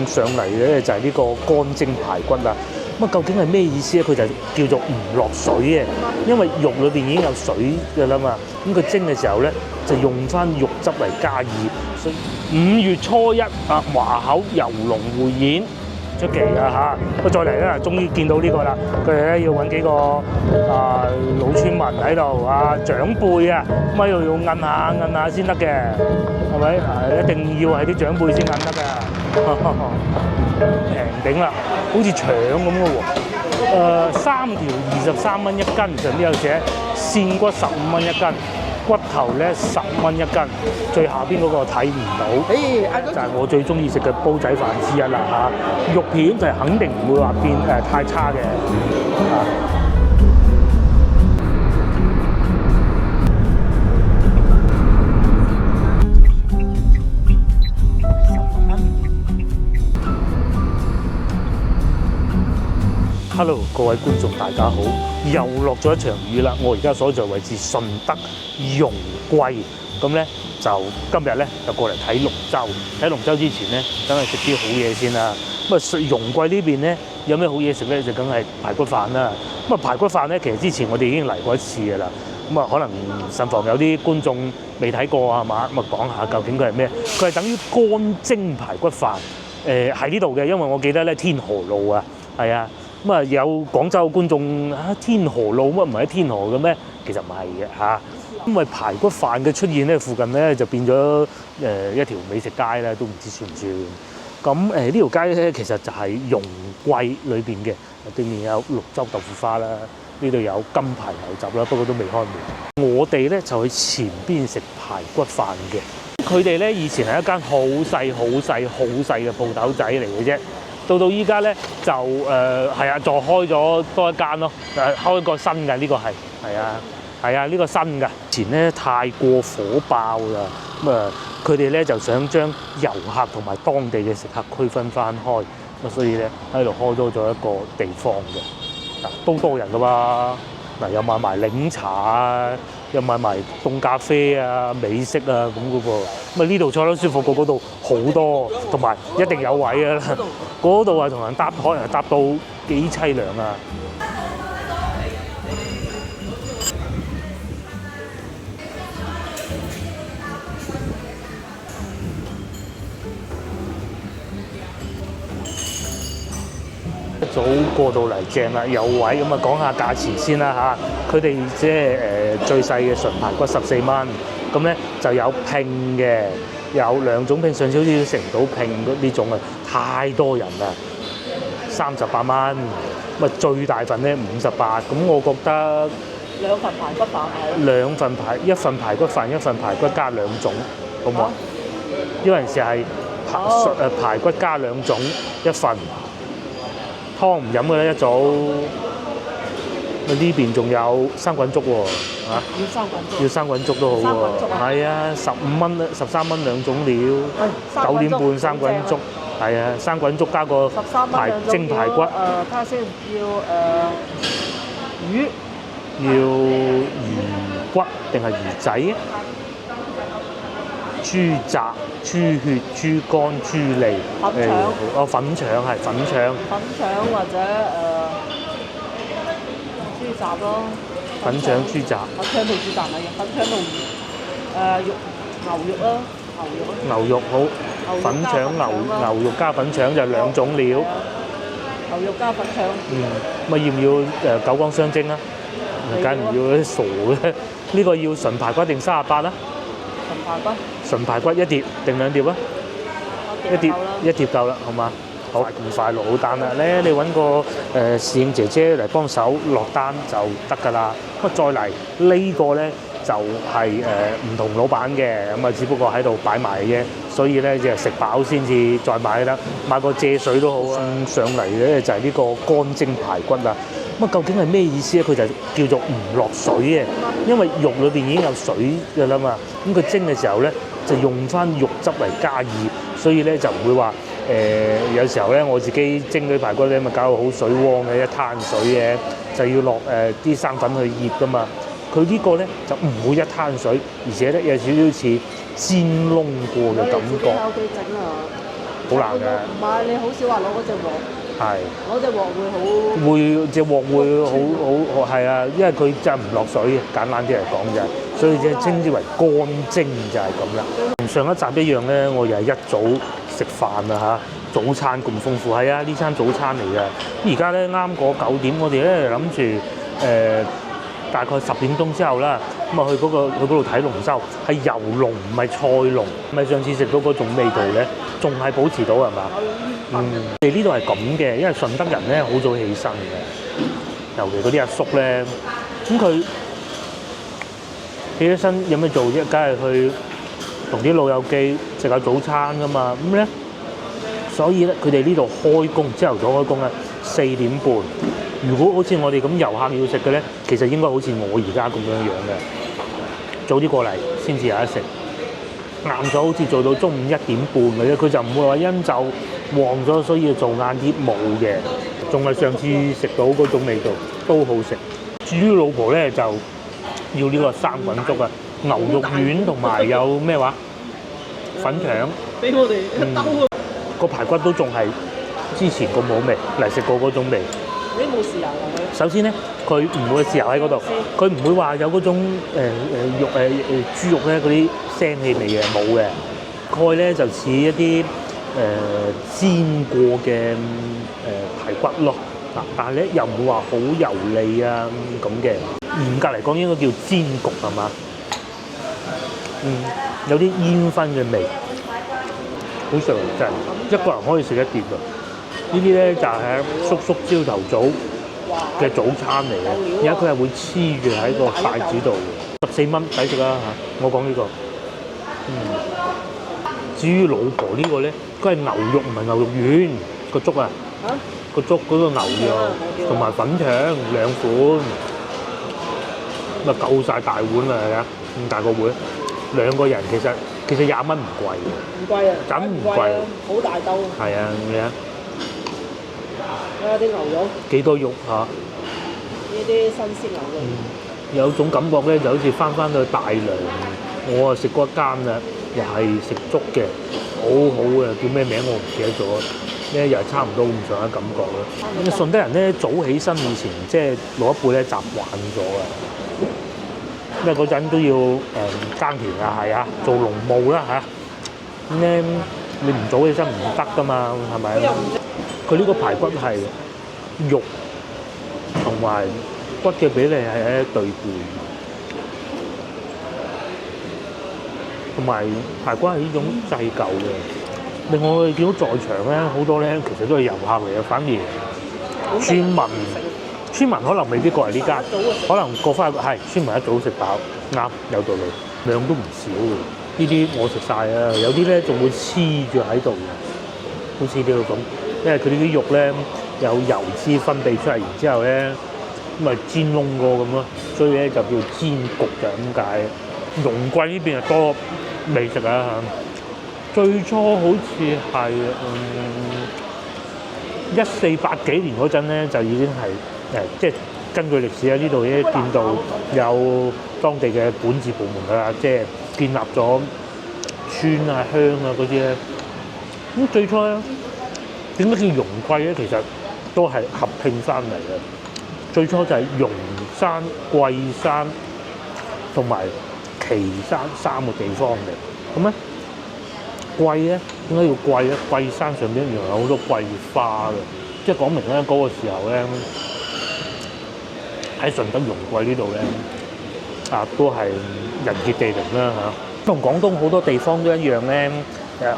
上嚟嘅咧就係呢個乾蒸排骨啦。咁啊，究竟係咩意思咧？佢就叫做唔落水嘅，因為肉裏邊已經有水㗎啦嘛。咁佢蒸嘅時候咧，就用翻肉汁嚟加熱。所以5月初1啊，華口遊龍匯演出奇啊嚇！咁再嚟咧，終於見到呢個啦。佢哋咧要揾幾個老村民喺度長輩啊，咁喺度要摁下先得嘅，係咪？一定要係啲長輩先摁得㗎。平頂啦，好似腸咁嘅喎。3條23蚊一斤，上邊有寫扇骨15蚊一斤，骨頭咧10蚊一斤，最下邊嗰個睇唔到，就係我最中意食嘅煲仔飯之一啦嚇。肉片就肯定唔會話變太差嘅。Hello， 各位觀眾大家好，又落咗一場雨啦。我而家所在位置順德容桂，咁咧就今日咧就過嚟睇龍舟。睇龍舟之前咧，梗係食啲好嘢先啦。咁啊，容桂呢邊咧有咩好嘢食咧？就梗係排骨飯啦。咁啊，排骨飯咧其實之前我哋已經嚟過一次㗎啦。咁啊，可能慎防有啲觀眾未睇過係嘛？咁啊，講下究竟佢係咩？佢係等於乾蒸排骨飯。喺呢度嘅，因為我記得咧天河路啊，係啊。咁啊，有廣州嘅觀眾天河路乜唔係喺天河嘅咩？其實唔係嘅嚇，因為排骨飯嘅出現咧，附近咧就變咗一條美食街啦，都唔知算唔算。咁呢條街咧其實就係容桂裏邊嘅，對面有綠洲豆腐花啦，呢度有金牌牛雜啦，不過都未開門。我哋咧就去前邊食排骨飯嘅，佢哋咧以前係一間好細嘅鋪頭仔嚟嘅啫。到依家咧就係啊，再開咗多一間咯，開個新嘅呢個係啊呢個新嘅。前咧太過火爆啦，咁佢哋咧就想將遊客同埋當地嘅食客區分翻開，咁所以咧喺度開多咗一個地方嘅，都多人噶嘛。又賣埋檸茶啊，又賣埋凍咖啡啊、美式啊咁嘅噃。咁啊呢度坐得舒服過嗰度好多，同埋一定有位㗎啦。嗰度係同人搭台，人搭到幾凄涼啊！早過到嚟正啦，有位咁啊，講下價錢先啦嚇。佢哋即係最細嘅純排骨14蚊，咁咧就有拼嘅，有2種拼，上次好似食唔到拼呢種啊，太多人啦，38蚊。咁啊最大份咧58，咁我覺得2份排骨飯一份排骨飯，一份排骨加2種，好唔好啊？因為時係排骨加2種一份。湯唔飲嘅咧一早，呢邊仲有生滾粥喎，要生滾粥都好喎，係啊，15蚊13蚊2種料，9點半生滾粥，係啊，生滾粥加個蒸排骨，睇下先，要魚骨定係魚仔？豬雜、豬血、豬肝、豬脷，粉腸係粉腸。粉腸或者豬雜咯。粉腸豬雜。粉腸同豬雜係粉腸同牛肉啦，牛肉好。粉腸牛肉加粉腸就2種料。牛肉加粉腸。咁要唔要九江雙蒸啊？梗唔要啲傻嘅。呢個要純排骨定38啊？純排骨1碟定2碟啊？1碟夠啦，好嘛？好唔快落好單啦咧，你揾個侍應姐姐嚟幫手落單就得㗎啦。咁再嚟呢個咧就係唔同老闆嘅，咁啊只不過喺度擺埋嘅啫，所以咧就食飽先至再買得，買個蔗水都好啊。上嚟咧就係呢個乾蒸排骨啦。咁究竟係咩意思咧？佢就叫做唔落水嘅，因為肉裏邊已經有水㗎啦嘛。咁佢蒸嘅時候咧，就用翻肉汁嚟加熱，所以咧就唔會話有時候咧我自己蒸嗰啲排骨咧，咪搞到好水汪嘅，一灘水嘅，就要落啲生粉去醃㗎嘛。佢呢個咧就唔會一灘水，而且咧有少少似煎燶過嘅感覺。好難嘅。唔係你好少話攞嗰隻鑊，係。攞隻鑊會好。會隻鑊會好係啊，因為佢就唔落水嘅，簡單啲嚟講就係，所以即係稱之為乾蒸就係咁啦。同上一集一樣咧，我又係一早食飯啊嚇，早餐咁豐富，係啊，呢餐早餐嚟嘅。而家咧啱過9點，我哋咧諗住大概10點鐘之後啦，咁啊去嗰度睇龍舟，係遊龍唔係賽龍，咪上次食到嗰種味道咧，仲係保持到係嘛？我哋呢度係咁嘅，因為順德人咧好早起身嘅，尤其嗰啲阿叔咧，咁佢起咗身有咩做啫？梗係去同啲老友記食下早餐噶嘛，咁咧，所以咧佢哋呢度開工，朝頭早開工咧4點半。如果好似我哋咁遊客要食嘅咧，其實應該好似我而家咁樣樣嘅，早啲過嚟先至有得食。晏晝好似做到中午1點半嘅啫，佢就唔會話因就旺咗，所以要做晏啲冇嘅，仲係上次食到嗰種味道都好食。至於老婆咧就要呢個生滾粥啊，牛肉丸同埋有咩話粉腸，俾我哋兜啊！個排骨都仲係之前咁好味嚟食過嗰種味。你冇豉油啊佢？首先咧，佢唔會豉油喺嗰度，佢唔會話有嗰種肉豬肉咧嗰啲腥氣味嘅，冇嘅。蓋咧就似一啲煎過嘅排骨咯，嗱，但係咧又唔會話好油膩啊咁嘅。嚴格嚟講應該叫煎焗係嘛？有啲煙燻嘅味，好食真係，一個人可以食一碟㗎。呢啲咧就係叔叔朝頭早嘅早餐嚟嘅，而家佢係會黐住喺個筷子度嘅，14蚊抵食啦嚇！我講呢個，至於老婆呢個咧，佢係牛肉唔係牛肉丸個粥啊，個粥嗰個牛肉同埋粉腸兩款，咁啊夠曬大碗啦，係啊，咁大個碗，兩個人其實20蚊唔貴嘅，唔貴啊，咁唔貴，好大兜。係啊，你啊。睇下啲牛肉，幾多肉嚇？呢啲新鮮牛肉。有種感覺咧，就好似翻去大良，我啊食過一間啦，又係食粥嘅，好好嘅，叫咩名我唔記得咗，咧又係差唔多咁上下感覺啦。順德人咧早起身以前，即係老一輩咧習慣咗啊，因為嗰陣都要耕田啊，係啊，做農務啦嚇，咁咧你唔早起身唔得噶嘛，係咪？佢呢個排骨係肉同埋骨嘅比例係喺一對半，同埋排骨係呢種製舊嘅。另外我哋見到在場咧好多咧，其實都係遊客嚟嘅，反而村民可能未必過嚟呢間，可能過翻去係村民一早食飽，啱有道理，量都唔少嘅。呢啲我食晒啊，有啲咧仲會黐住喺度嘅，好似呢度咁。因為佢呢啲肉咧有油脂分泌出嚟，然之後咧咁咪煎燶過咁咯，所以咧就叫煎焗就咁解。容桂呢邊係多美食啊嚇，最初好似係1480幾年嗰陣咧就已經係即係根據歷史喺呢度已經見到有當地嘅管治部門㗎啦，即係建立咗村啊鄉啊嗰啲咧。咁最初咧。點解叫容桂咧？其實都係合拼翻嚟嘅。最初就係容山、桂山同埋岐山3個地方嘅。咁咧，桂咧點解要桂咧？桂山上邊原來有好多桂花嘅，即係講明咧嗰個時候咧喺順德容桂呢度咧都係人傑地靈啦嚇。同廣東好多地方都一樣咧。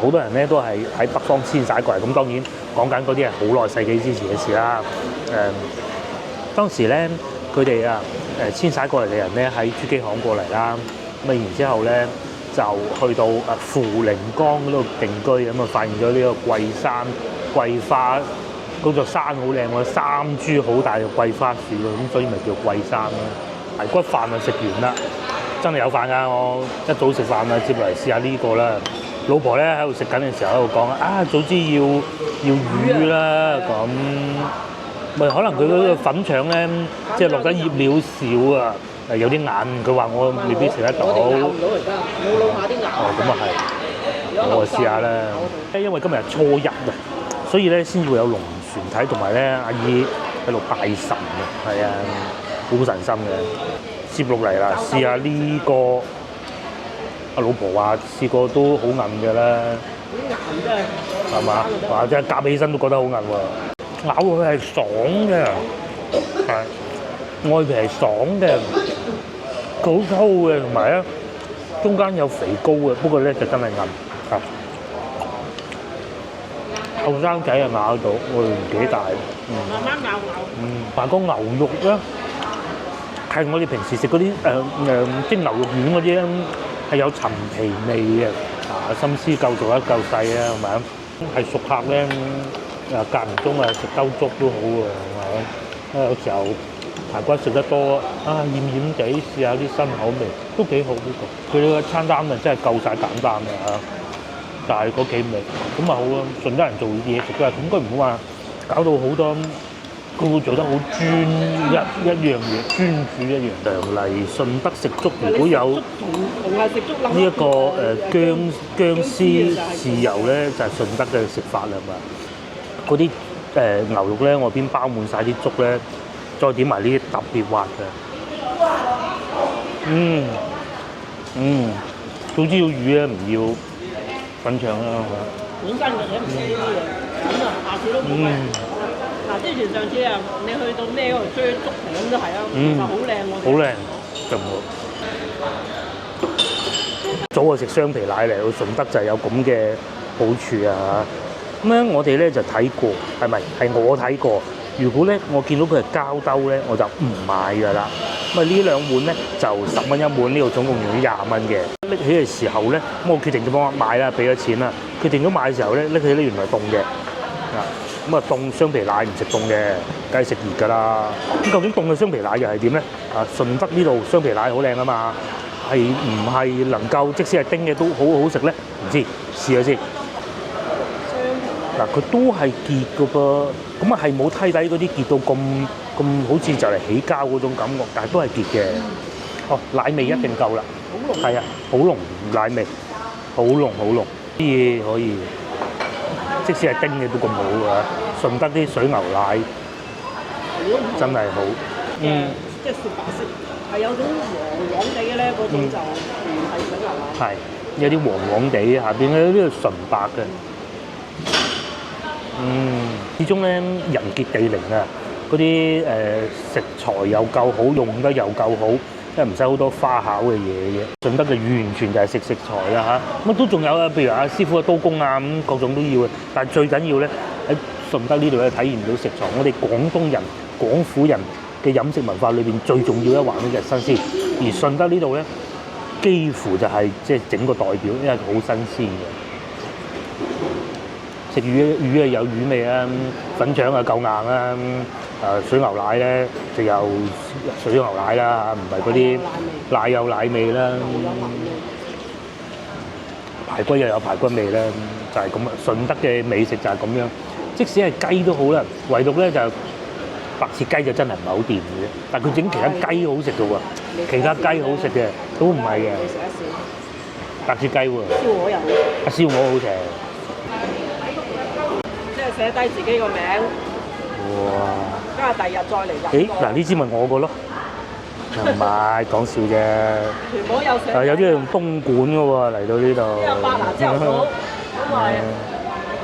好多人咧都係喺北方遷徙過嚟，咁當然講緊嗰啲係好耐世紀之前嘅事啦。當時咧佢哋遷徙過嚟嘅人咧喺珠璣巷過嚟啦，咁然之後咧就去到富寧江嗰度定居，咁啊發現咗呢個桂山桂花嗰座山好靚喎，3株好大嘅桂花樹喎，咁所以咪叫桂山咯。排骨飯就食完啦，真係有飯㗎！我一早食飯啦，接落嚟試下呢個啦。老婆咧喺度食緊嘅時候喺度講早知要魚啦咁，咪可能佢嗰個粉腸咧，即係落得醃料少啊，有啲硬，佢話我未必食得到。我哋咬唔到而家，冇滷下啲牙。咁啊係。我試下啦。因為今日係初一啊，所以咧先至會有龍船睇，同埋咧阿姨喺度拜神啊，係啊，好神心嘅。接落嚟啦，試下呢個阿老婆話試過都好韌嘅啦，係嘛？或者夾起身都覺得好韌喎，咬落去係爽嘅，係外皮係爽嘅，好粗嘅，同埋咧中間有肥膏嘅，不過咧就真係韌啊！後生仔啊咬到，我哋幾大，慢慢咬。但係個牛肉咧係我哋平時食嗰啲即係牛肉丸嗰啲咧係有陳皮味嘅，心思夠做得夠細啊，係咪啊？係熟客咧間唔中食兜粥都好喎，係咪？有時候排骨食得多厭厭地試下啲新口味都幾好呢個。佢呢個餐單啊真係夠晒簡單嘅嚇。但係嗰幾味咁啊好啊，順德人做嘢食都係咁，佢唔好話搞到好多，佢會做得好專一樣嘢，專注一樣。嚟順德食粥，如果有呢一個薑絲豉油咧，就係順德嘅食法啦嘛。嗰啲牛肉咧，外邊包滿晒啲粥咧，再點埋呢啲特別滑嘅，總之要魚咧，唔要粉腸啦，本身嘅嘢唔知呢啲嘢，咁啊下次都冇買。嗱，之前上次啊，你去到咩嗰度追竹餅都係啊，其實好靚喎。好靚，就冇。早啊食雙皮奶嚟到順德就有咁嘅好處啊！咁咧我哋咧就睇過，係咪？係我睇過。如果咧我見到佢係膠兜咧，我就唔買㗎啦。咁啊呢兩碗咧就10蚊一碗，呢度總共用咗20蚊嘅。拎起嘅時候咧，咁我決定咗幫我買啦，俾咗錢啦。決定咗買嘅時候咧，拎起咧原來凍嘅。咁啊凍雙皮奶唔食凍嘅，梗係食熱㗎啦。咁究竟凍嘅雙皮奶又係點咧？順德呢度雙皮奶好靚啊嘛，係唔係能夠即使係叮嘅都好好食咧？唔知試下先。佢都係結嘅噃，咁啊係冇梯底嗰啲結到咁好似就嚟起膠嗰種感覺，但係都係結嘅。奶味一定夠啦，係啊，好濃奶味，好濃好濃，啲嘢可以，即使係叮嘅都咁好㗎。順德啲水牛奶真係好，即係雪白色，係有種黃黃地嘅咧，嗰種就唔係水牛奶。係有啲黃黃地，下邊咧呢個純白嘅。始終咧人傑地靈啊！嗰啲食材又夠好，用得又夠好，即係唔使好多花巧嘅嘢嘅。順德就完全就係食材啦嚇，咁都仲有啊，譬如阿師傅嘅刀工啊，咁各種都要嘅。但係最緊要咧喺順德呢度咧體驗到食材，我哋廣東人、廣府人嘅飲食文化裏邊最重要一環咧就係新鮮，而順德呢度咧幾乎就係即係整個代表，因為好新鮮嘅。食魚啊有魚味啊，粉腸啊夠硬啊，水牛奶咧就有水牛奶啦嚇，唔係嗰啲奶有奶味啦。排骨又有排骨味啦，就係咁啊！順德嘅美食就係咁樣，即使係雞都好啦，唯獨咧就白切雞就真係唔係好掂嘅啫。但係佢整其他雞好食嘅喎，其他雞好食嘅都唔係嘅。白切雞喎，燒鵝又好食，燒鵝好食。寫低自己個名，哇！跟住第日再嚟飲。嗱呢支咪我個咯，唔係講笑啫。全部有寫。有啲係用東莞嘅喎，嚟到呢度。即係伯拿之後好，咁咪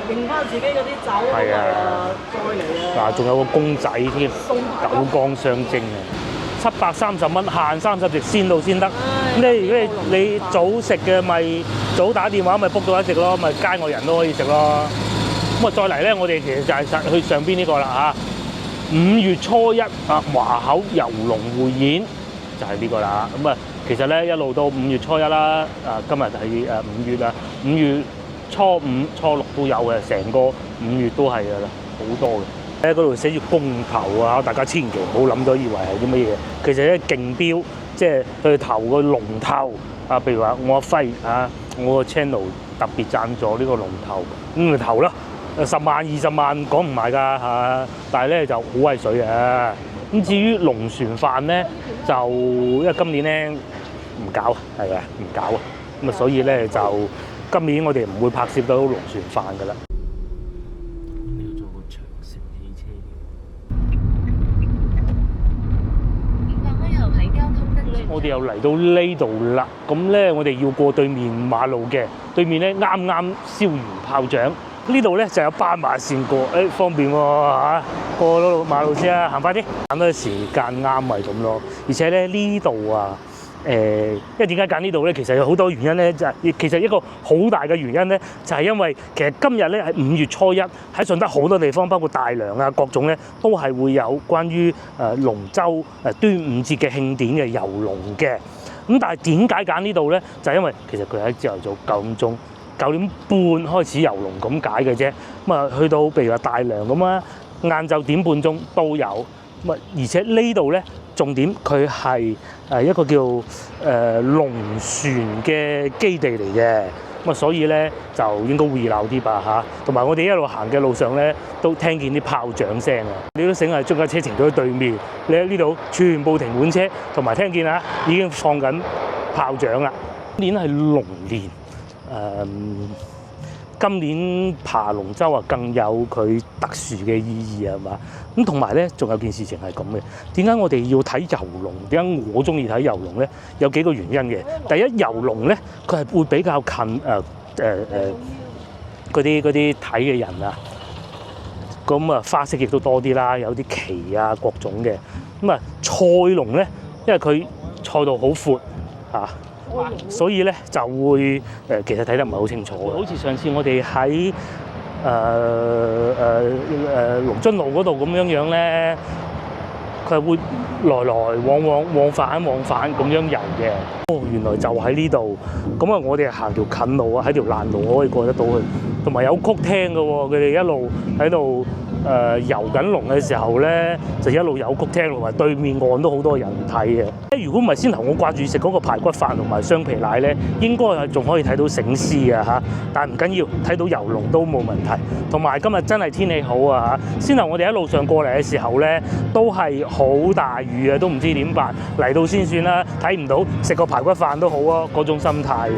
認翻自己嗰啲酒，係啊，再嚟啊！嗱，仲有個公仔添，九江雙蒸啊，730蚊限30席先到先得。咁如果你早食嘅咪早打電話咪 book 到一席咯，咪街外人都可以食咯。咁啊，再嚟咧，我哋其實就係去上邊呢個啦嚇。5月初1華口遊龍匯演就係呢個啦。咁啊，其實咧一路到5月初1啦，今日係5月啦，5月初5、初6都有嘅，成個5月都係噶啦，好多嘅。喺嗰度寫住公投啊，大家千祈唔好諗咗以為係啲乜嘢。其實咧競標，即係去投個龍頭啊，譬如話我阿輝我個 channel 特別贊助呢個龍頭，咁咪投啦。10萬、20萬講唔埋㗎嚇，但係咧就好威水嘅。咁至於龍船飯咧，就因為今年咧唔搞，係啊唔搞啊，咁啊所以咧就今年我哋唔會拍攝到龍船飯㗎啦。你要做個長城汽車我哋又嚟到呢度啦，咁咧我哋要過對面馬路嘅，對面咧啱啱燒完炮仗，呢度咧就有斑馬線過，方便喎嚇，過咗馬路先啊，行快啲，揀多時間啱咪咁咯。而且咧呢度啊，因為點解揀呢度咧？其實有好多原因咧，就係其實一個好大嘅原因咧，就係因為其實今日咧係5月初1，喺順德好多地方，包括大良啊各種咧，都係會有關於龍舟端午節嘅慶典嘅遊龍嘅。咁但係點解揀呢度咧？就係因為其實佢喺朝頭早9點鐘、9點半開始遊龍咁解嘅啫。咁啊去到譬如話大良咁啊，晏晝1點半鐘都有。咁啊而且呢度咧重點佢係一個叫龍船嘅基地嚟嘅。咁啊所以咧就應該會熱鬧啲吧嚇。同埋我哋一路行嘅路上咧都聽見啲炮仗聲啊！你都醒係中架車停咗喺對面，你喺呢度全部停滿車，同埋聽見啊已經放緊炮仗啦。今年係龍年，今年爬龍舟啊更有佢特殊嘅意義係嘛？咁同埋咧仲有件事情係咁嘅，點解我哋要睇遊龍？點解我中意睇遊龍咧？有幾個原因嘅。第一，遊龍咧佢係會比較近嗰啲睇嘅人啊。咁啊花式亦都多啲啦，有啲旗啊各種嘅。咁啊賽龍咧，因為佢賽道好闊嚇。所以咧就會其實睇得唔係好清楚嘅。好似上次我哋喺龍津路嗰度咁樣咧，佢係會來來往返咁樣遊嘅。哦，原來就喺呢度。咁啊，我哋行條近路啊，喺條爛路可以過得到去，同埋有曲聽嘅喎。佢哋一路喺度遊緊龍嘅時候咧，就一路有曲聽，同埋對面岸都好多人睇嘅。如果唔係先頭我掛住食嗰個排骨飯同埋雙皮奶咧，應該係仲可以睇到醒獅啊嚇。但係唔緊要，睇到遊龍都冇問題。同埋今日真係天氣好啊嚇。先頭我哋喺路上過嚟嘅時候咧，都係好大雨啊，都唔知點辦。嚟到先算啦，睇唔到食個排骨飯都好啊，嗰種心態嘅。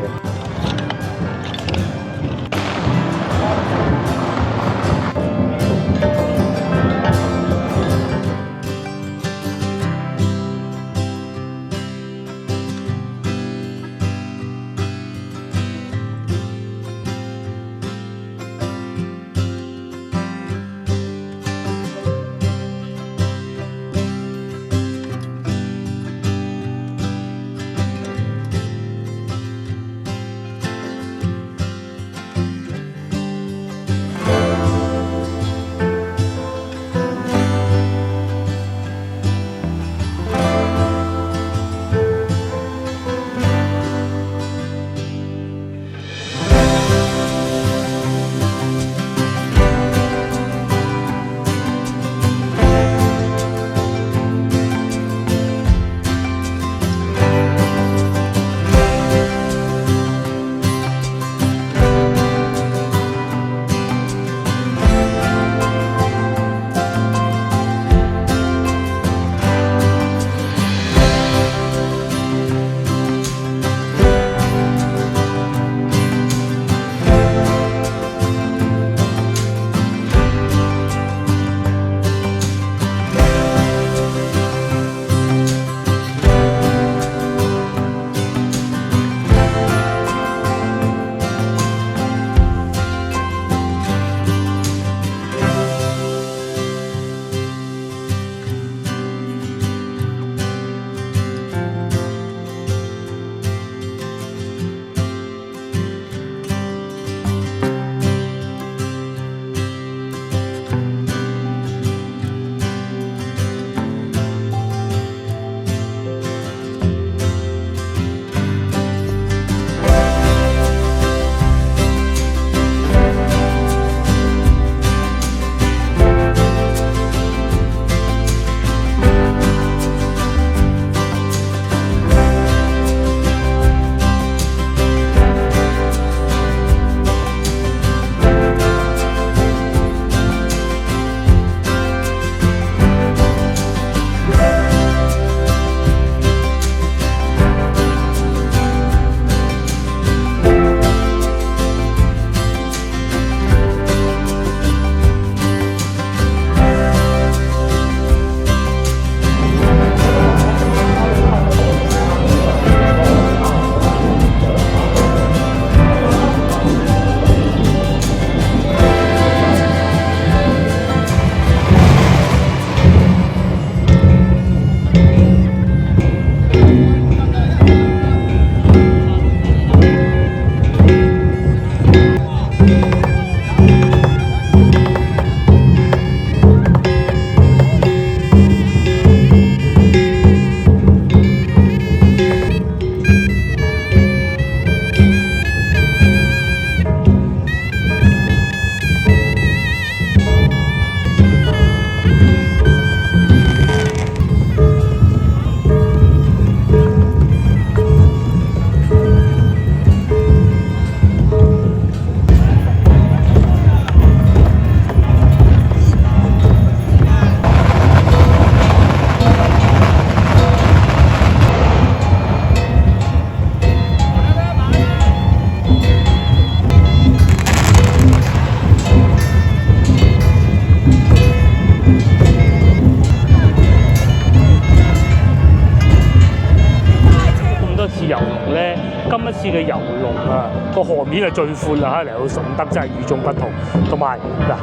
個河面係最寬啦嚇，嚟到順德真係與眾不同。同埋嗱，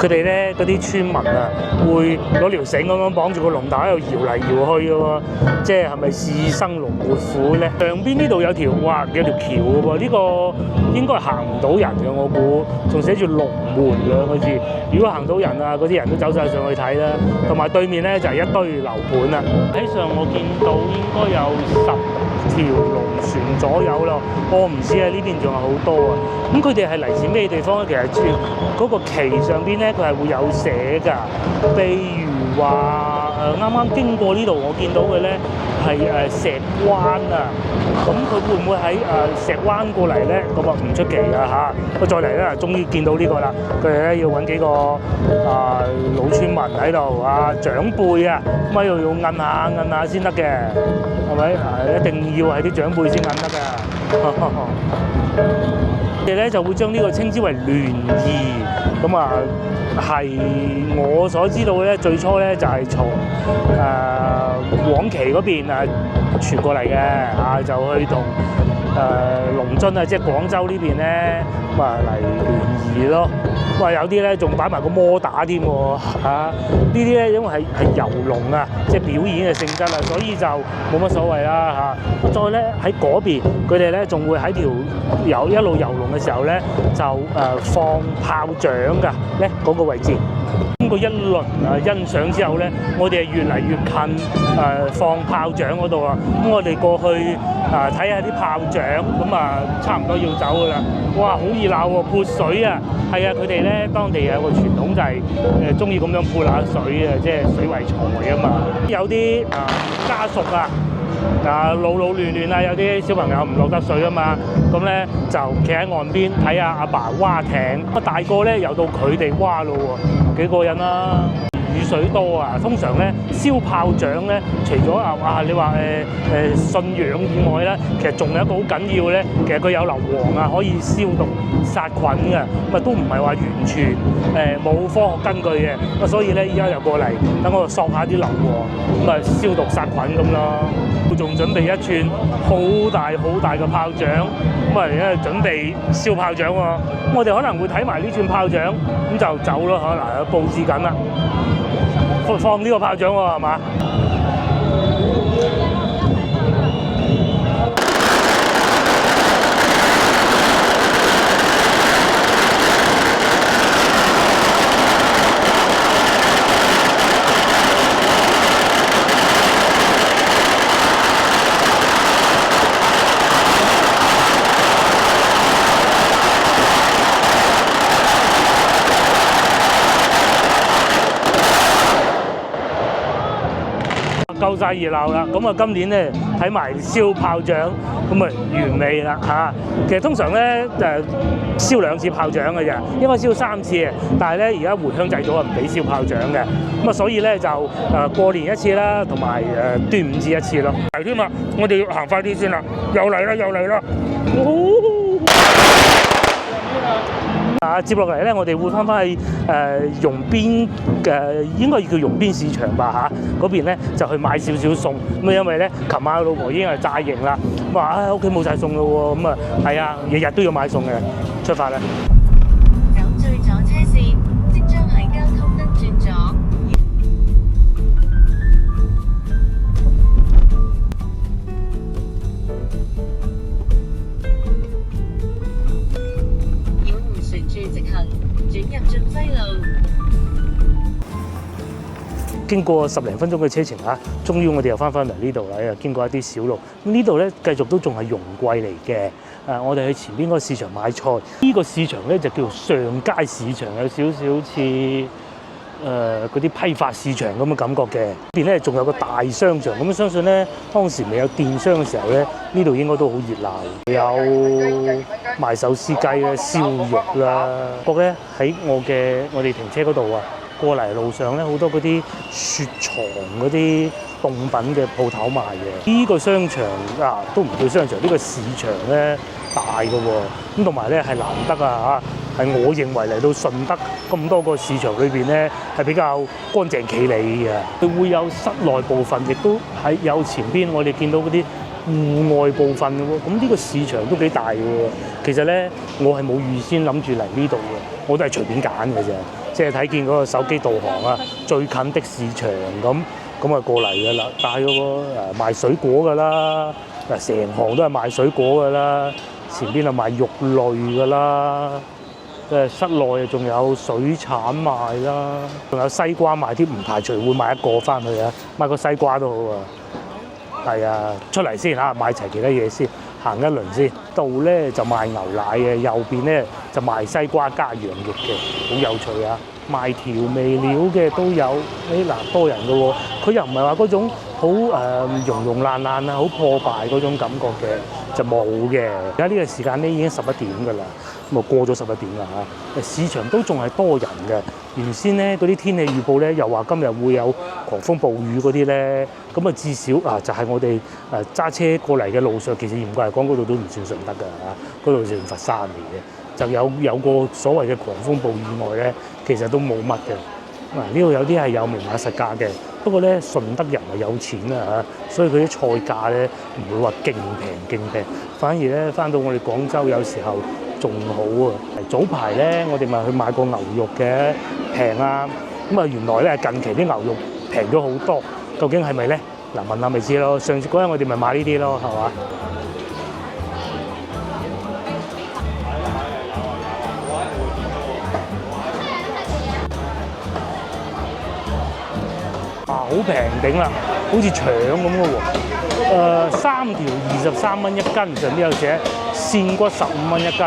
佢哋咧嗰啲村民啊，會攞條繩咁樣綁住個龍頭喺度搖嚟搖去嘅喎，即係咪試生龍活虎咧？上邊呢度有條有條橋嘅喎，呢個應該係行唔到人嘅，我估仲寫住龍門兩個字。如果行到人啊，嗰啲人都走晒上去睇啦。同埋對面咧就係一堆樓盤啦。喺上我見到應該有10條龍船左右咯，我唔知啊，呢邊仲有好多啊。咁佢哋係嚟自咩地方咧？其實嗰個旗上邊咧，佢係會有寫㗎。譬如話啱啱經過呢度，我見到嘅咧係石灣啊。咁佢會唔會喺石灣過嚟咧？咁啊唔出奇㗎嚇。我再嚟咧，終於見到呢個啦。佢哋咧要揾幾個老村民喺度長輩啊，咁喺度要摁下先得嘅，係咪？一定要係啲長輩先摁得㗎。佢哋咧就會將呢個稱之為聯誼，咁啊係我所知道咧，最初咧就係從廣岐嗰邊傳過嚟嘅，就去同龍津啊，即係廣州呢邊咧咁嚟聯誼咯。哇！有啲咧仲擺埋個摩打添喎，呢啲咧因為係遊龍啊，即係表演嘅性質啦，所以就冇乜所謂啦嚇。再咧喺嗰邊，佢哋咧仲會喺條一路遊龍嘅時候咧，就放炮仗㗎咧嗰個位置。經過一輪欣賞之後咧，我哋係越嚟越近放炮仗嗰度啊。咁我哋過去睇下啲炮仗，咁差唔多要走㗎啦。哇！好熱鬧喎，潑水啊！係啊，佢哋咧當地有個傳統就係中意咁樣潑下水啊，即係水為財啊嘛。有啲家屬老亂啊，有啲小朋友唔落得水啊嘛，咁咧就企喺岸邊睇下阿爸划艇。大個咧游到佢哋划咯喎，幾過癮啦！雨水多啊，通常咧燒炮仗咧，除咗你話信仰以外咧，其實仲有一個好緊要咧，其實佢有硫磺可以消毒殺菌嘅，咁都唔係話完全冇科學根據嘅，咁所以咧依家又過嚟等我索下啲硫磺，咁消毒殺菌咁咯。仲準備一串好大嘅炮仗，咁而家準備燒炮仗喎。咁我哋可能會睇埋呢串炮仗，咁就走咯，可能佈置緊啦。放呢個炮仗喎，係嘛？夠晒熱鬧啦！咁今年咧睇埋燒炮仗，咁完美啦嚇。其實通常咧燒2次炮仗嘅啫，應該燒3次嘅。但係咧而家回鄉制度唔俾燒炮仗嘅，咁所以咧就過年1次啦，同埋端午節1次咯。係添啊！我哋要行快啲先啦，又嚟啦！接落嚟咧，我哋會翻去容邊應該叫容邊市場吧嚇，嗰邊咧就去買少少餸。咁因為咧，琴晚老婆已經係炸營啦，話屋企冇晒餸咯喎，咁係啊，日日都要買餸嘅。出發啦！走最左車線，即將喺交通燈轉左。經過10零分鐘嘅車程終於我哋又翻嚟呢度啦，又經過一啲小路。咁呢度咧繼續都仲係容桂嚟嘅。我哋去前邊嗰個市場買菜，呢個市場咧就叫做上街市場，有少少似嗰啲批發市場咁嘅感覺嘅。呢邊咧仲有個大商場，咁相信咧當時未有電商嘅時候咧，呢度應該都好熱鬧，有賣手撕雞啦、燒肉啦。不過咧喺我哋停車嗰度過嚟路上咧，好多嗰啲雪藏嗰啲凍品嘅鋪頭賣嘅。呢個商場都唔叫商場，呢個市場咧大嘅喎。咁同埋咧係難得係我認為嚟到順德咁多個市場裏邊咧係比較乾淨企理嘅。佢會有室內部分，亦都喺有前邊我哋見到嗰啲戶外部分嘅喎，咁呢個市場都幾大嘅喎。其實咧，我係冇預先諗住嚟呢度嘅，我都係隨便揀嘅啫。即係睇見嗰個手機導航啊，最近的市場咁啊過嚟㗎啦。但係嗰個賣水果㗎啦，嗱成行都係賣水果㗎啦，前邊啊賣肉類㗎啦。室內仲有水產賣啦，仲有西瓜賣添，唔排除會買一個翻去啊，買個西瓜都好啊。係啊，出嚟先嚇，買齊其他嘢先，行一輪先。度咧就賣牛奶嘅，右邊咧就賣西瓜加羊肉嘅，好有趣啊！賣調味料嘅都有，嗱多人嘅喎，佢又唔係話嗰種好溶爛爛啊，好破敗嗰種感覺嘅，就冇嘅。而家呢個時間咧已經11點㗎啦，咁啊過咗11點啦嚇，市場都仲係多人嘅。原先咧嗰啲天氣預報咧又話今日會有狂風暴雨嗰啲咧，咁啊至少就係我哋揸車過嚟嘅路上，其實嚴格嚟講嗰度都唔算順德㗎嚇，嗰度算佛山嚟嘅。就有個所謂嘅狂風暴意外咧，其實都冇乜嘅。呢度有啲係有明碼實價嘅，不過咧順德人係有錢啊嚇，所以佢啲菜價咧唔會話勁平，反而咧翻到我哋廣州有時候仲好啊。早排咧我哋咪去買過牛肉嘅，平啊，咁啊原來咧近期啲牛肉平咗好多，究竟係咪咧？嗱問下咪知咯。上次嗰日我哋咪買呢啲咯，係嘛？好平頂啦，好似腸咁嘅喎。3條23蚊一斤，上邊有寫鮮骨15蚊一斤，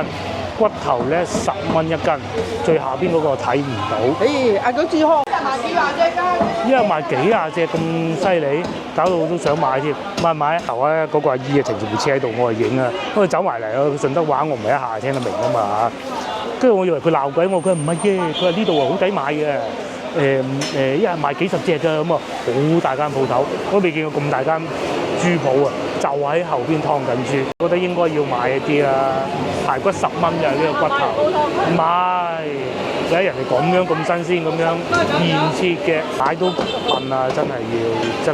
骨頭咧10蚊一斤，最下邊嗰個睇唔到。阿九志康賣幾廿隻㗎？因為賣幾廿隻咁犀利，搞到我都想買添。買唔買啊？頭啊，嗰個阿姨啊停住部車喺度，我係影啊，因為走埋嚟啊，順德話我唔係一下聽得明啊嘛嚇。跟住我以為佢鬧鬼我，佢話唔係嘅，佢話呢度啊好抵買嘅。一日賣幾十隻㗎，咁啊好大間鋪頭，我都未見過咁大間豬鋪啊，就喺後邊劏緊豬，覺得應該要買一啲啦。排骨10蚊㗎呢個骨頭，唔係，你睇人哋咁樣咁新鮮咁樣現切嘅，買都笨啊！真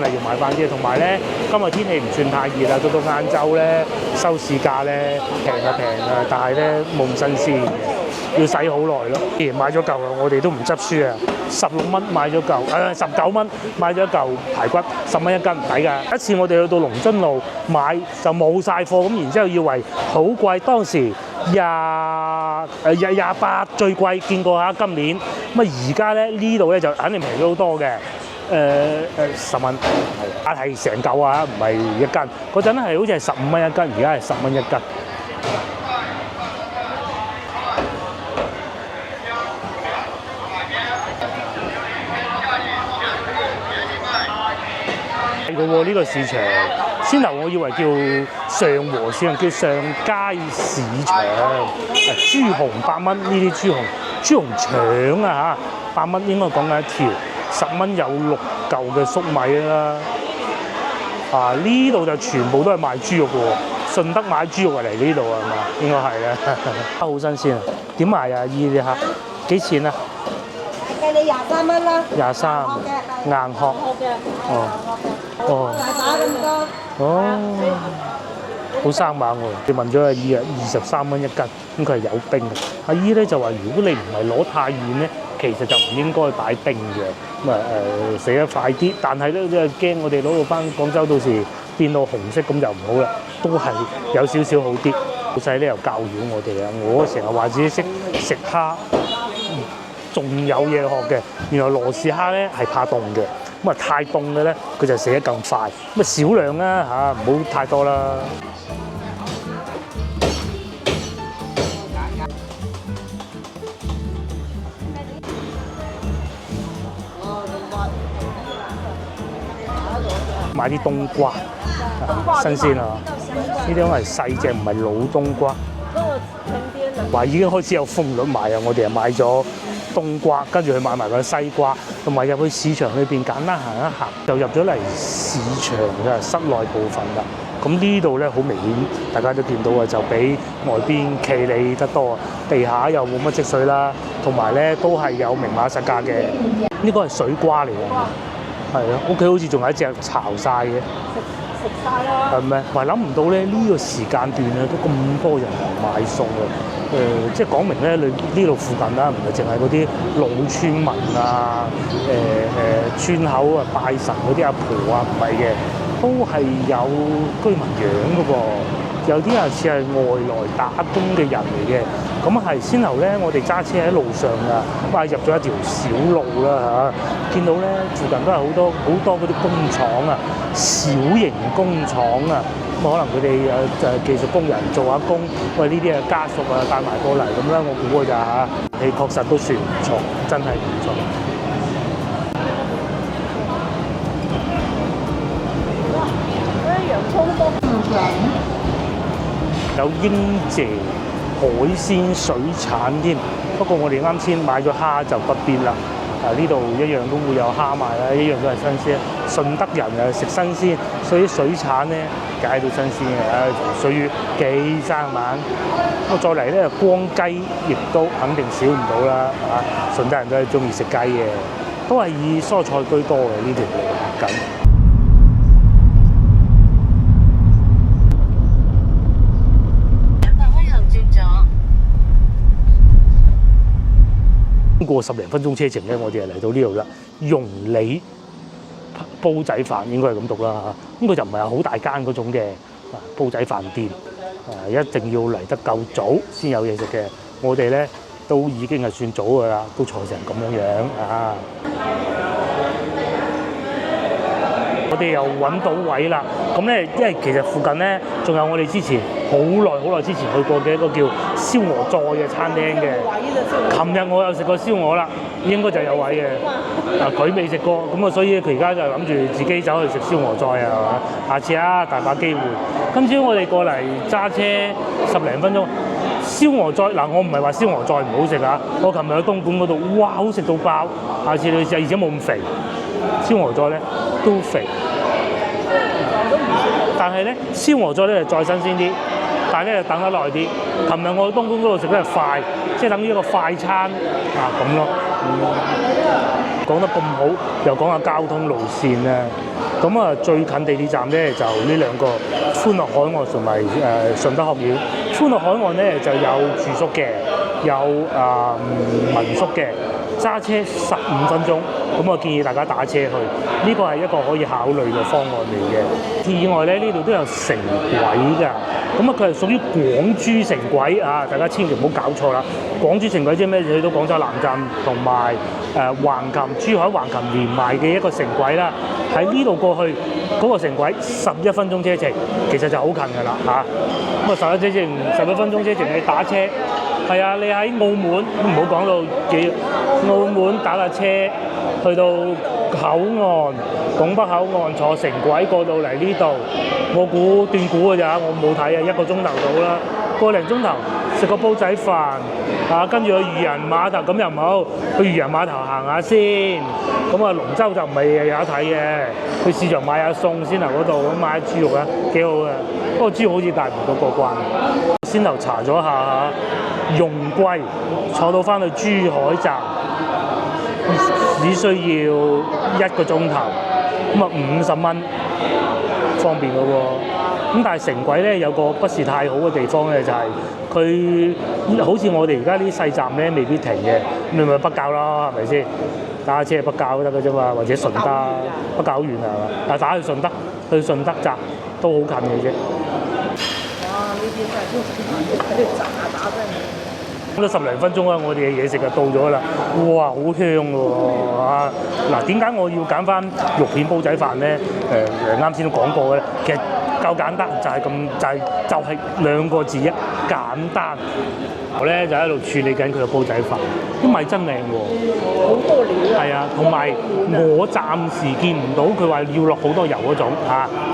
係要買翻啲，同埋咧今日天氣唔算太熱啦，到晏晝咧收市價咧平啊，但係咧冇咁新鮮嘅。要洗好耐咯，既然買咗嚿啦，我哋都唔執輸啊！16蚊買咗嚿，19蚊買咗嚿排骨，10蚊一斤，唔抵㗎。一次我哋去到龍津路買就冇晒貨，咁然之後以為好貴，當時28最貴見過下今年，咁啊而家咧呢度咧就肯定平咗好多嘅，10蚊係成嚿啊，唔係一斤。嗰陣係好似係15蚊一斤，而家係10蚊一斤。呢個市場先頭我以為叫上和市場，叫上街市場。豬紅8蚊，呢啲豬紅腸啊嚇，8蚊應該講緊一條，10蚊有6嚿嘅粟米啦。呢度就全部都係賣豬肉嘅喎，順德買豬肉嚟呢度係嘛？應該係啦，好新鮮啊！點賣啊？依啲蝦幾錢啊？計你23蚊啦，23硬殼大把咁多。好生猛喎！你問咗阿姨啊，23蚊一斤，咁佢係有冰嘅。阿姨咧就話：如果你唔係攞太遠咧，其實就唔應該擺冰嘅。咁啊死得快啲，但係咧驚我哋攞到翻廣州到時變到紅色咁就唔好啦。都係有少少好啲。老細咧又教曉我哋啊！我成日話自己識食蝦，仲有嘢學嘅。原來羅氏蝦咧係怕凍嘅。咁啊太凍嘅咧，佢就死得更快。咁啊少量啦嚇，唔好太多啦。買啲冬瓜，新鮮啊！呢啲係細隻，唔係老冬瓜。話已經開始有風率賣啊！我哋又買咗冬瓜，跟住去買埋個西瓜，同埋入去市場裏邊簡單行一行，就入咗嚟市場嘅室內部分啦。咁呢度咧好明顯，大家都見到啊，就比外邊企理得多啊。地下又冇乜積水啦，同埋咧都係有明碼實價嘅。呢個係水瓜嚟㗎，係啊，屋企好似仲有一隻巢晒嘅。食晒啦。係咪？同埋諗唔到咧，呢個時間段咧都咁多人嚟買餸嘅。即係講明咧，你呢度附近啦，唔係淨係嗰啲老村民啊，村口啊拜神嗰啲阿婆啊，唔係嘅，都係有居民養嘅噃。有啲人似係外來打工嘅人嚟嘅，咁係先後咧，我哋揸車喺路上啊，咁啊入咗一條小路啦嚇，見到咧附近都係好多嗰啲工廠啊，小型工廠啊，咁可能佢哋就技術工人做下工，喂呢啲啊家屬啊帶埋過嚟咁啦，我估㗎咋嚇，你確實都算唔錯，真係唔錯。洋葱多。有英姐海鮮水產添，不過我哋啱先買咗蝦就不必啦。呢度一樣都會有蝦賣啦，一樣都係新鮮。順德人啊食新鮮，所以水產咧梗係都新鮮嘅。水魚幾生猛，咁再嚟咧光雞亦都肯定少唔到啦。順德人都係中意食雞嘅，都係以蔬菜居多嘅呢條路緊。經過10零分鐘車程咧，我哋就嚟到呢度啦。容里煲仔飯應該係咁讀啦嚇，應該就唔係好大間嗰種嘅煲仔飯店，一定要嚟得夠早先有嘢食嘅。我哋咧都已經係算早㗎啦，都坐成咁樣啊！我哋又揾到位啦，咁咧因為其實附近咧仲有我哋之前好耐之前去過嘅一個叫燒鵝再嘅餐廳嘅。琴日我又食過燒鵝啦，應該就有位嘅。佢未食過，咁啊所以佢而家就諗住自己走去食燒鵝再啊，係嘛？下次啊，大把機會。今朝我哋過嚟揸車10零分鐘，燒鵝再嗱，我唔係話燒鵝再唔好食啊，我琴日去東莞嗰度，哇，好食到爆！下次你試下，而且冇咁肥。燒鵝再咧都肥，但係咧燒鵝再咧就再新鮮啲，但係咧就等得耐啲。琴日我去東莞嗰度食得係快，即係等於一個快餐咁咯。講得咁好，又講下交通路線啊。咁啊，最近地鐵站咧就呢兩個歡樂海岸同埋順德學院。歡樂海岸咧就有住宿嘅，有民宿嘅。揸車15分鐘，咁我建議大家打車去，呢個係一個可以考慮嘅方案嚟嘅。此外咧，呢度都有城軌㗎，咁啊佢係屬於廣珠城軌啊，大家千祈唔好搞錯啦。廣珠城軌即係咩？去到廣州南站同埋橫琴、珠海橫琴連埋嘅一個城軌啦。喺呢度過去嗰個城軌11分鐘車程，其實就好近㗎啦嚇。咁啊11分鐘車程你打車。係啊，你喺澳門唔好講到幾，澳門打架車去到口岸，拱北口岸坐城軌過到嚟呢度，我估斷估㗎咋，我冇睇啊，1個鐘頭到啦，個零鐘頭食個煲仔飯，跟住去漁人碼頭，咁又唔好，去漁人碼頭行下先，咁啊龍舟就唔係日日睇嘅，去市場買下餸先啊嗰度，咁買豬肉啊幾好嘅，不過豬肉好似帶唔到過關。先頭查咗下容桂坐到翻去珠海站，只需要1個鐘頭，咁啊50蚊，方便嘅喎。咁但係城軌咧有個不是太好嘅地方咧，就係佢好似我哋而家啲細站咧未必停嘅，你咪北滘咯，係咪先？打下車去北滘都得嘅啫嘛，或者順德，北滘好遠啊嘛，但係打去順德站都好近嘅啫。呢啲真係喺度打真係。咁都10零分鐘啦，我哋嘅嘢食就到咗啦。哇，好香喎！嗱，點解我要揀翻肉片煲仔飯咧？啱先都講過嘅咧，其實夠簡單，就係咁，就係2個字，簡單。我咧就喺度處理緊佢嘅煲仔飯，啲米真靚喎，好多料啊！係啊，同埋我暫時見唔到佢話要落好多油嗰種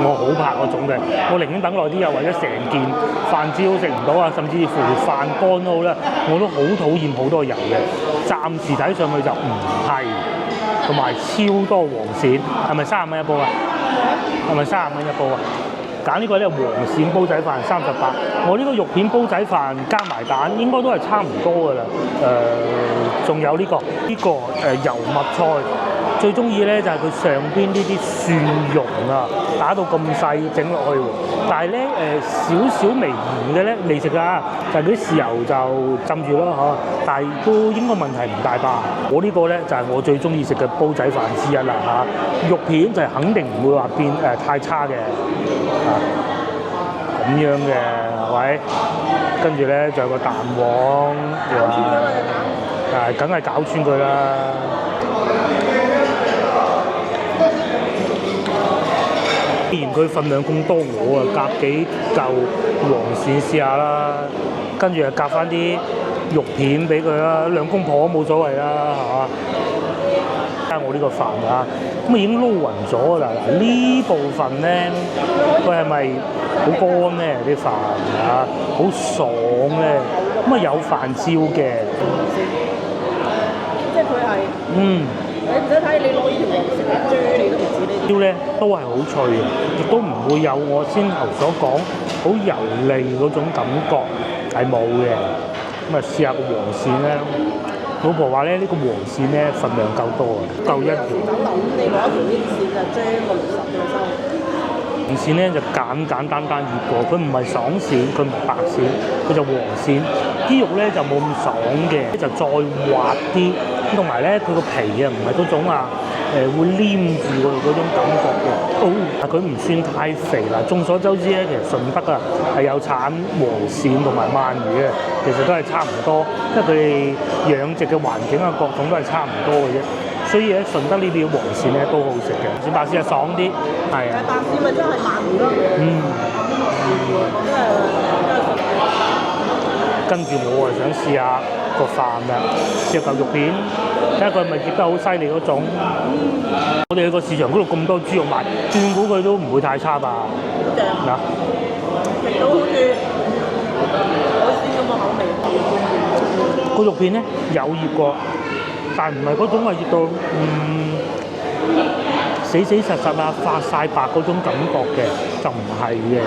我好怕嗰種嘅，我寧願等耐啲油，或者成件飯焦食唔到啊，甚至乎飯乾都好啦，我都好討厭好多油嘅。暫時睇上去就唔係，同埋超多黃鱔，係咪30蚊一煲啊？係咪30蚊一煲啊？揀呢個咧黃鱔煲仔飯38，我呢個肉片煲仔飯加埋蛋應該都係差唔多㗎啦。仲有呢個油麥菜最中意咧就係佢上邊呢啲蒜蓉啊，打到咁細整落去喎。但係咧少少微鹽嘅咧未食㗎，就係嗰啲豉油就浸住咯嗬。但係都應該問題唔大吧？我呢個咧就係我最中意食嘅煲仔飯之一啦嚇。肉片就係肯定唔會話變太差嘅咁樣嘅係咪？跟住咧仲有個蛋黃，梗係搞穿佢啦。既然佢份量咁多，我夾幾嚿黃鱔試下啦，跟住又夾翻啲肉片俾佢啦，兩公婆冇所謂啦，係嘛？睇下我呢個飯啊，咁已經撈勻咗啦。呢部分咧，佢係咪好乾咧？啲飯啊，好爽咧，咁啊有飯焦嘅，即係佢係你唔使睇，你攞呢條黃色嚟追，你都唔知呢焦咧都係好脆嘅，亦都唔會有我先頭所講好油膩嗰種感覺係冇嘅。咁啊試下個黃鱔咧，老婆話咧呢個黃鱔咧份量夠多啊，夠一條。咁你攞條呢線就將個60嘅收。黃鱔咧就簡單醃過，佢唔係爽鱔，佢唔係白鱔，佢就黃鱔。啲肉咧就冇咁爽嘅，就再滑啲。同埋咧，佢個皮啊唔係嗰種會黏住嗰種感覺嘅。佢唔算太肥啦。眾所周知咧，其實順德啊係有產黃鱔同埋鰻魚嘅，其實都係差唔多，因為佢哋養殖嘅環境啊各種都係差唔多嘅啫。所以咧，順德呢邊嘅黃鱔咧都好食嘅，算白鱔係爽啲，係啊。白鱔咪真係鰻魚咯。跟住我想試下個飯啦，試下嚿肉片，睇下佢係咪醃得好犀利嗰種。我哋去個市場嗰度咁多豬肉賣，斷估佢都唔會太差吧？好正嗱，食到好似海鮮咁嘅口味。個肉片咧有醃過，但唔係嗰種係醃到死實啊、發晒白嗰種感覺嘅，就唔係嘅。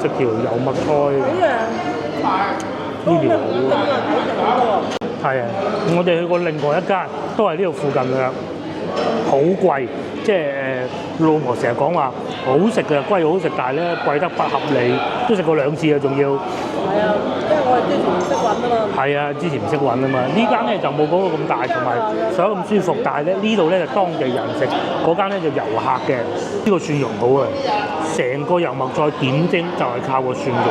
食條油麥菜，呢條好係啊！我哋去過另外一間，都係呢度附近嘅，好貴，即係老婆成日講話好食嘅，貴好食，但係咧貴得不合理，都食過2次啊，仲要。係啊，因為我哋之前唔識揾啊嘛。係啊，之前唔識揾啊嘛。呢間咧就冇嗰個咁大，同埋食得咁舒服。但係咧呢度咧就當地人食，嗰間咧就遊客嘅。呢個蒜蓉好啊，成個油麥菜點蒸就係靠個蒜蓉，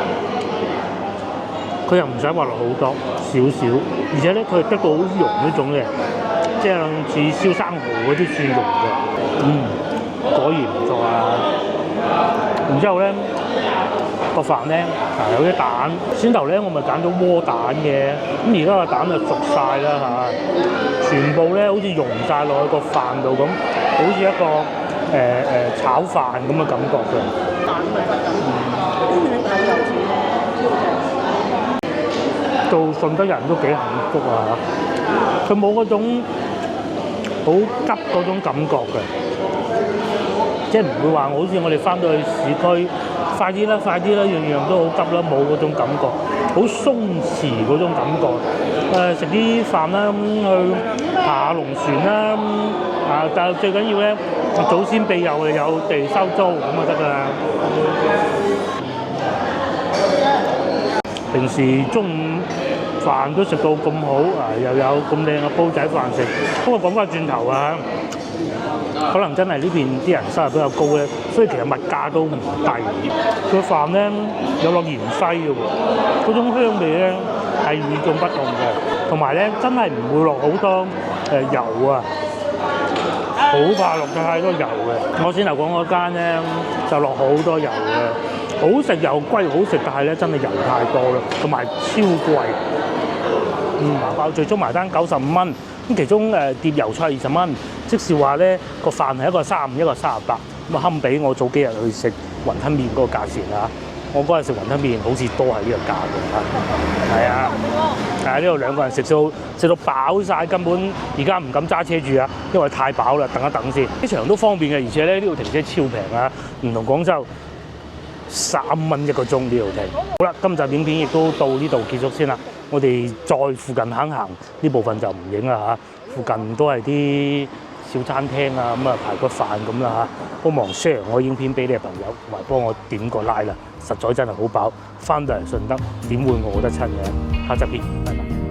佢又唔使話落好多，少少，而且咧佢係得到好溶呢種嘅，即係似燒生蠔嗰啲蒜蓉嘅。果然唔錯啊！然之後咧。個飯咧有啲蛋，先頭咧我咪揀咗窩蛋嘅，咁而家個蛋就熟晒啦嚇，全部咧好似溶晒落去個飯度咁，好似一個炒飯咁嘅感覺嘅。蛋咪得㗎，係有錢，做順德人都幾幸福啊！佢冇嗰種好急嗰種感覺嘅，即係唔會話好似我哋翻到去市區。快啲啦，樣樣都好急啦，冇嗰種感覺，好鬆弛嗰種感覺。食啲飯啦，去爬下龍船啦，但係最緊要咧，祖先庇佑有地收租咁就得㗎啦。平時中午飯都食到咁好，又有咁靚嘅煲仔飯食。不過講翻轉頭啊，可能真係呢邊啲人收入比較高咧，所以其實物價都唔低。個飯咧有落芫茜嘅喎，嗰種香味咧係與眾不同嘅，同埋咧真係唔會落好多油啊，好怕落太多油嘅。我先頭講嗰間咧就落好多油嘅，好食又貴，好食但係咧真係油太多啦，同埋超貴。包最終埋單95蚊，咁其中碟油菜20蚊，即是話咧個飯係一個35，一個38，咁啊堪比我早幾日去食雲吞麵嗰個價錢啊！我嗰日食雲吞麵好似都係呢個價嘅嚇，係啊，呢度2個人食到飽晒，根本而家唔敢揸車住啊，因為太飽啦，等一等先。機場都方便嘅，而且咧呢度停車超平啊，唔同廣州3蚊1個鐘呢度停。好啦，今集影片亦都到呢度結束先啦。我哋再附近行呢部分就唔影啦嚇。附近都係啲小餐廳啊，咁啊排個飯咁啦嚇。幫忙 share 我影片俾你嘅朋友，同埋幫我點個 like 啦，實在真係好飽。翻到嚟順德點會餓得親嘅？下集見，拜拜。